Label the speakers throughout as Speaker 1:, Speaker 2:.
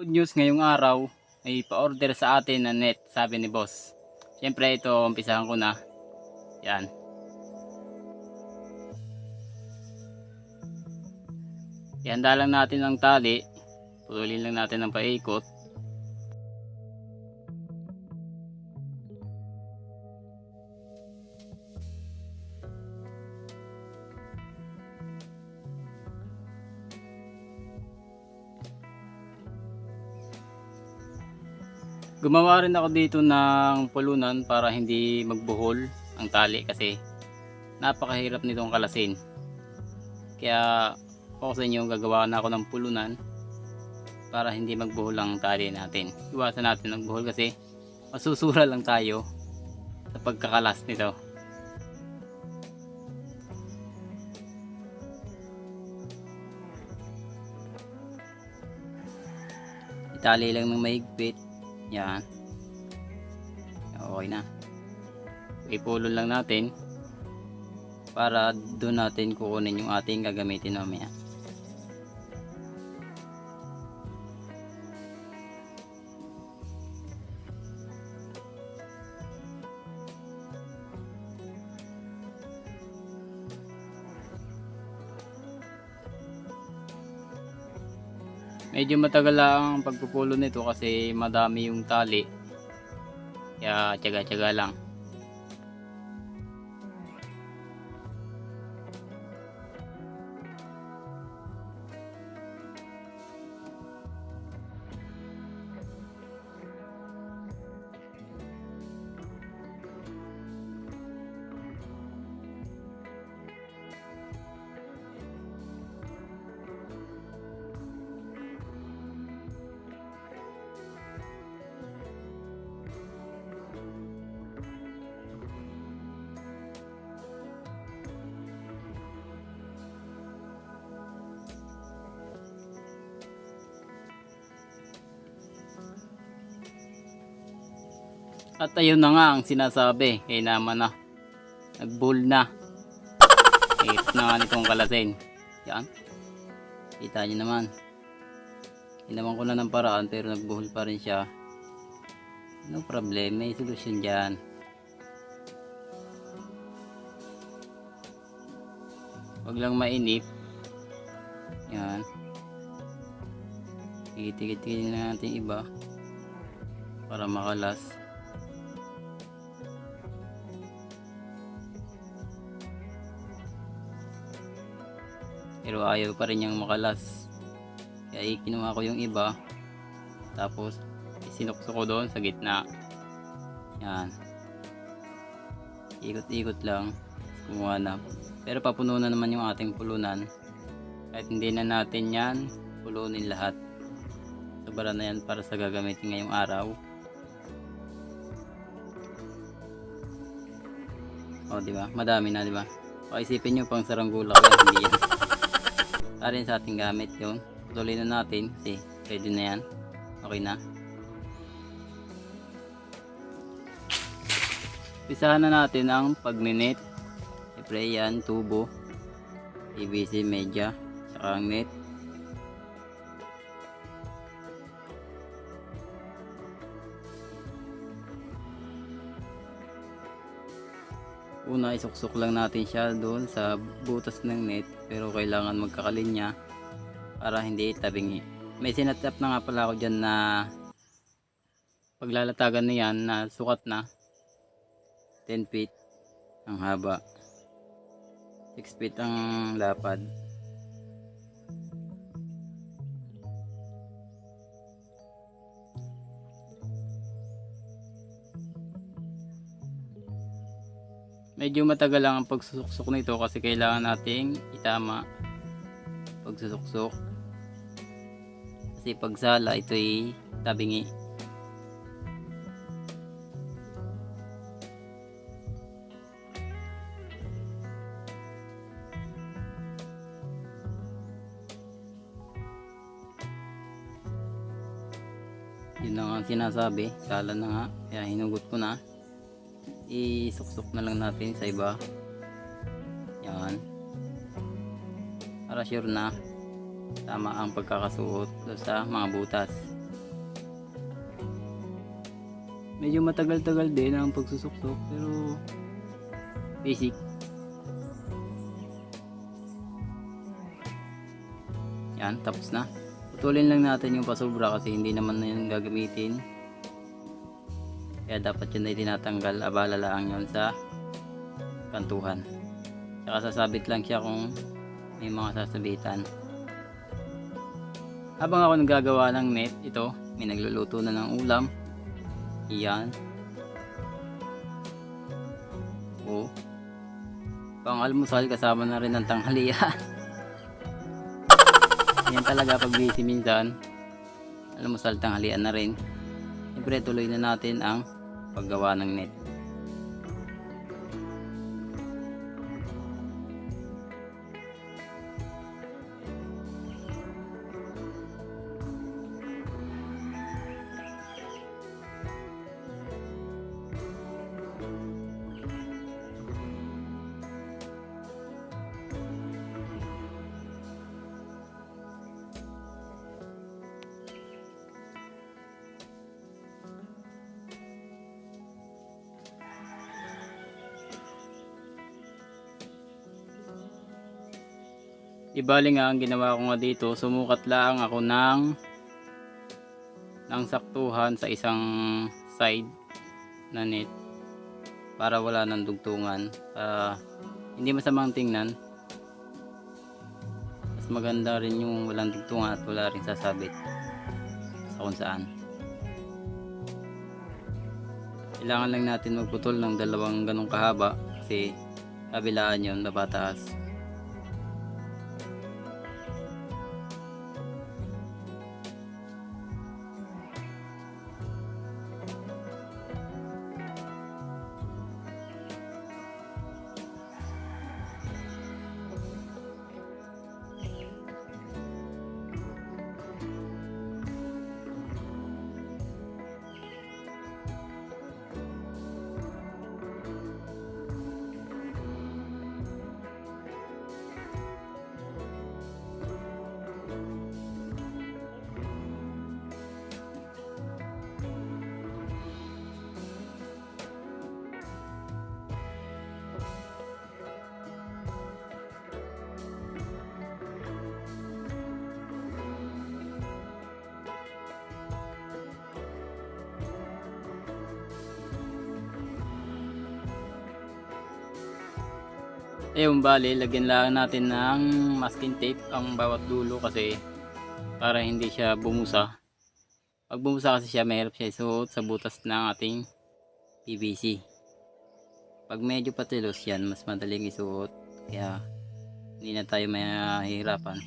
Speaker 1: Good news ngayong araw, may pa-order sa atin na net, sabi ni boss. Siyempre ito, umpisahan ko na. Yan. Ihanda lang natin ang tali. Putulin lang natin ang paikot. Gumawa rin ako dito ng pulunan para hindi magbuhol ang tali kasi napakahirap nitong kalasin. Kaya ako sa inyo, gagawa na ako ng pulunan para hindi magbuhol ang tali natin. Iwasan natin magbuhol kasi masusura lang tayo sa pagkakalas nito. Itali lang ng mahigpit. Yan. Okay na. Ipulon lang natin para doon natin kukunin yung ating gagamitin mamaya. Medyo matagal lang ang pagpupulo nito kasi madami yung tali. Kaya tiyaga-tiyaga lang. At ayun na nga ang sinasabi, kaya naman na nagbull na. Ito na nga nitong kalasin. Yan. Kita nyo naman. Ginawan ko na ng paraan pero nagbuhol pa rin siya. No problem, may solusyon dyan. Huwag lang mainip. Yan. Tigit-tigit na natin iba para makalas. Pero ayaw pa rin niyang makalas. Kaya kinuha ko yung iba. Tapos isinuksok ko doon sa gitna. Yan. Ikot-ikot lang. Kumuha na. Pero papuno na naman yung ating pulunan. Kahit hindi na natin yan pulunin lahat. Sobra na yan para sa gagamitin ngayong araw. O diba? Madami na diba? Paisipin nyo pang saranggula ko yan. Hindi yan. Rin sa ating gamit yun. Tuloy na natin kasi ready na yan. Okay na. Pisahan na natin ang pagninit. Siyempre yan, tubo, PVC media, saka ang net. Una, isuksok lang natin siya doon sa butas ng net, pero kailangan magkakalinya para hindi tabingi. May sinatap na nga pala ako dyan na paglalatagan na yan na sukat na 10 feet ang haba, 6 feet ang lapad. Medyo matagal lang ang pagsusuksok nito kasi kailangan nating itama pagsusuksok. Kasi pagsala ito'y tabingi. Yun na ang sinasabi, sala na nga, kaya hinugot ko na. Isuksok na lang natin sa iba. Yan. Para sure na tama ang pagkakasuot sa mga butas. Medyo matagal-tagal din ang pagsusuktok pero basic. Yan, tapos na. Putulin lang natin yung pasobra kasi hindi naman na yun gagamitin. Kaya dapat yun ay tinatanggal. Abala lang yun sa kantuhan. Saka sasabit lang siya kung may mga sasabitan. Habang ako nagagawa ng net, ito, may nagluluto na ng ulam. Iyan. Oh. Pang almusal kasama na rin ng tanghalian. Yan talaga pag busy minsan. Almusal, tanghalian na rin. Siyempre tuloy na natin ang paggawa ng net. Ibali nga ang ginawa ko nga dito, sumukat lang ako ng saktuhan sa isang side na net para wala ng dugtungan. Hindi masamang tingnan, mas maganda rin yung walang dugtungan at wala rin sasabit sa kung saan. Kailangan lang natin magputol ng dalawang ganong kahaba kasi kabilaan yun babataas. Ayun, bali lagyan lang natin ng masking tape ang bawat dulo kasi para hindi siya bumusa. Pag bumusa kasi siya, mahirap siya isuot sa butas ng ating PVC. Pag medyo patilos yan, mas madaling isuot, kaya hindi na tayo mahihirapan.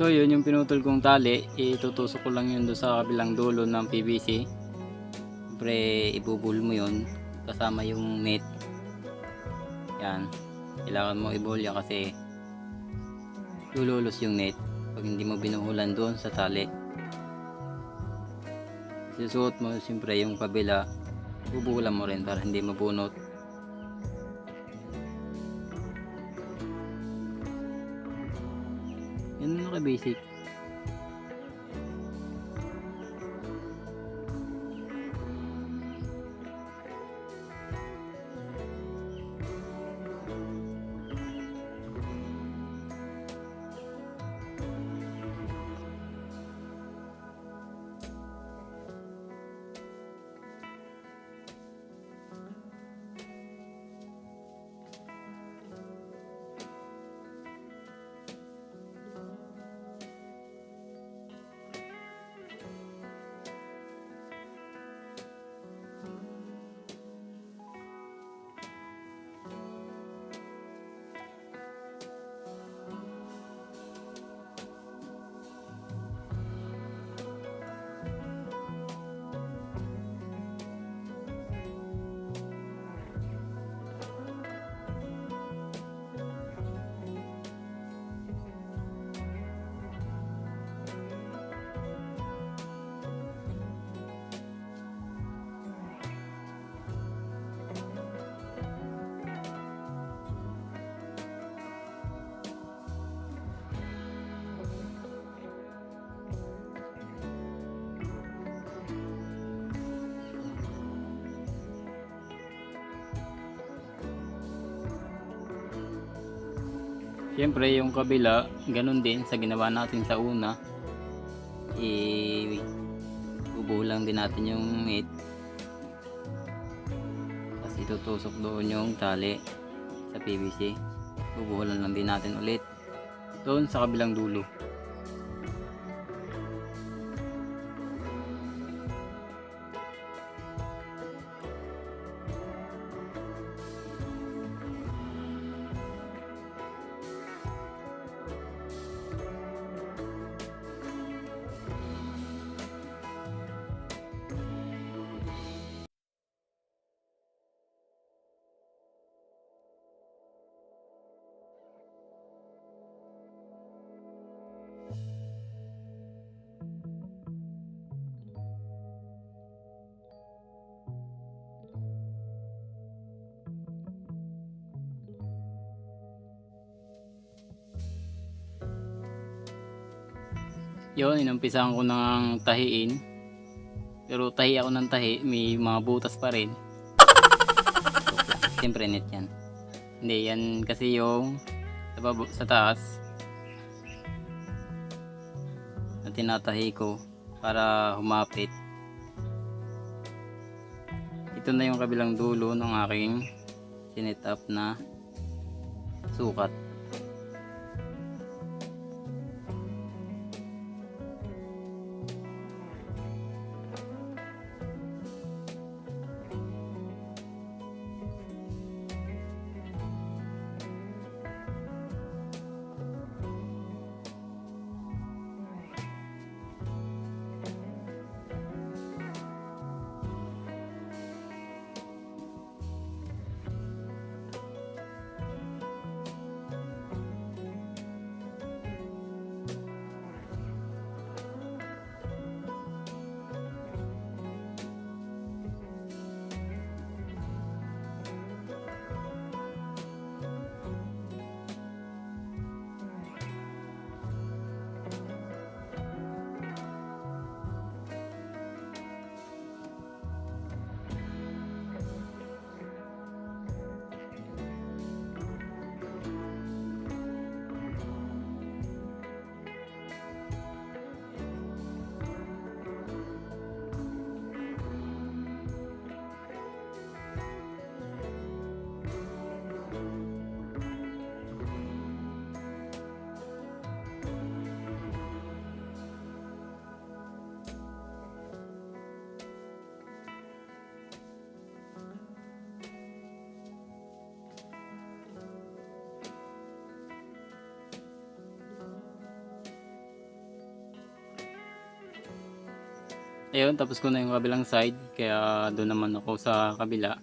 Speaker 1: So yun, yung pinutol kong tali, itutusok ko lang yun doon sa kabilang dulo ng PVC. Siyempre ibubuhol mo yun kasama yung net. Yan, kailangan mo ibuhol yan kasi lululos yung net pag hindi mo binuhulan doon sa tali. Susuot mo siyempre yung kabila, bubuhulan mo rin para hindi mabunot. Yan na ka-basic. Siyempre yung kabila, ganun din sa ginawa natin sa una. Bubuhol lang din natin yung meat. Tapos itutusok doon yung tali sa PVC. Bubuhulan lang din natin ulit doon sa kabilang dulo. Yun, inumpisahan ko ng tahiin. Pero tahi ako ng tahi, may mga butas pa rin. Siyempre net yan. Hindi, yan kasi yung sa taas na tinatahi ko para humapit. Ito na yung kabilang dulo ng aking sinet up na sukat. Ayun, tapos ko na yung kabilang side, kaya doon naman ako sa kabila.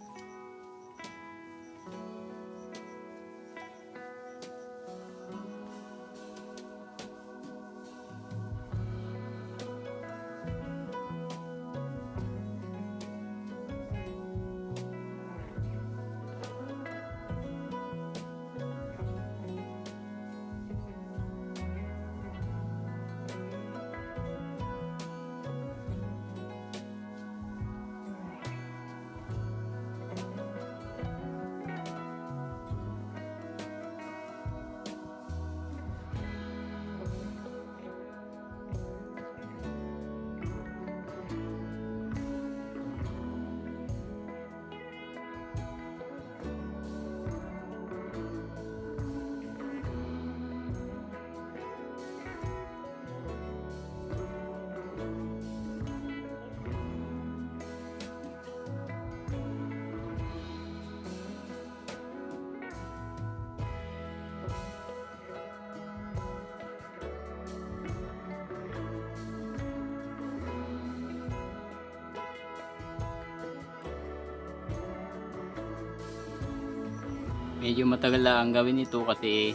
Speaker 1: Medyo matagal lang gawin ito kasi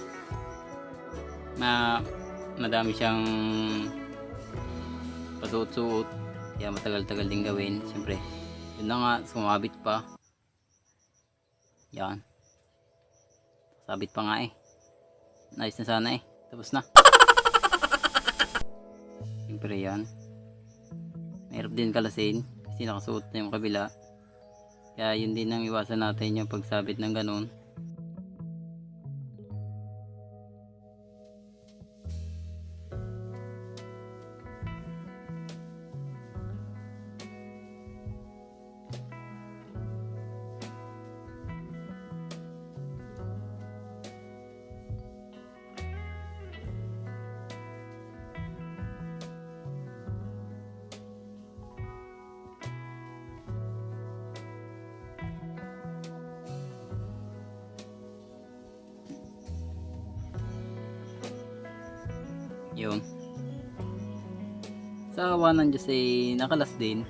Speaker 1: madami siyang pasuot-suot, kaya matagal-tagal din gawin. Siyempre yun na nga, sumabit pa yan, sabit pa nga nice na sana tapos na. Siyempre yan, mahirap din kalasin kasi nakasuot na yung kabila, kaya yun din ang iwasan natin, yung pagsabit ng ganun. Yun. Sa awa ng Diyos ay nakalas din.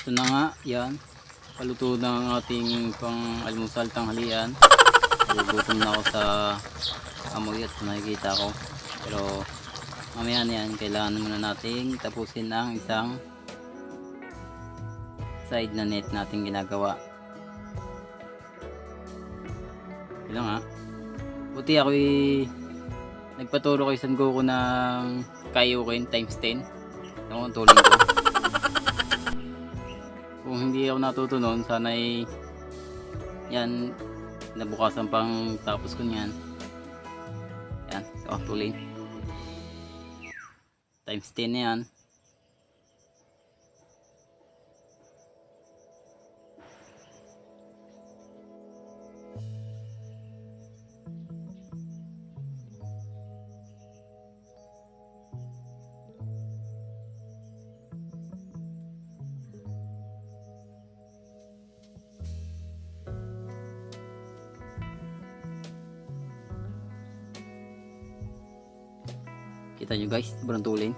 Speaker 1: Ito na nga, yan. Paluto na ang ating pang almusal tanghalian. Nagugutom na ako sa amoy at nakikita ko. Pero mamaya na yan, kailangan muna nating tapusin ang isang side na net natin ginagawa. Yun nga. Buti ako'y nagpaturo kay San Goku ng Kaioken times 10. Yung tuling ko. Kung hindi ako natuto nun, sana'y yan, nabukasan pang tapos ko niyan. Yan, tuling times 10 na yan. Kita nyo guys, sobrang tuling.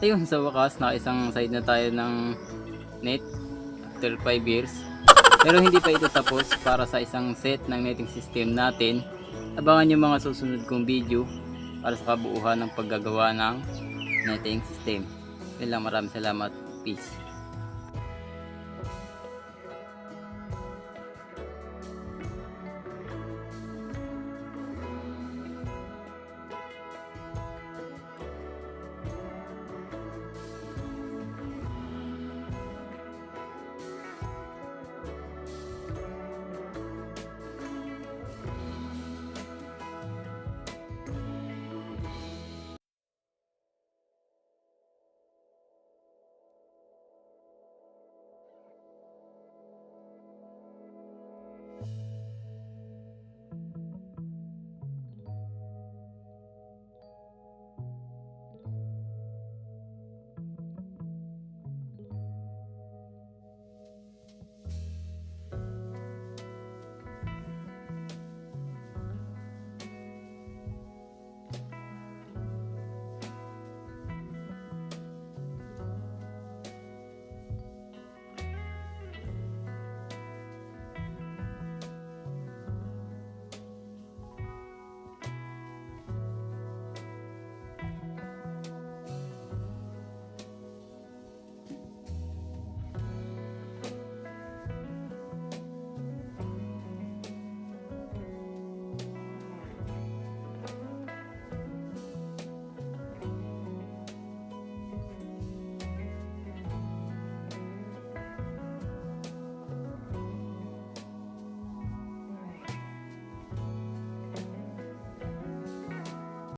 Speaker 1: ayun, sa wakas na isang side na tayo ng net after 5 years. Pero hindi pa ito tapos. Para sa isang set ng netting system natin, abangan yung mga susunod kong video para sa kabuuhan ng paggagawa ng netting system. Yun lang, maraming salamat. Peace.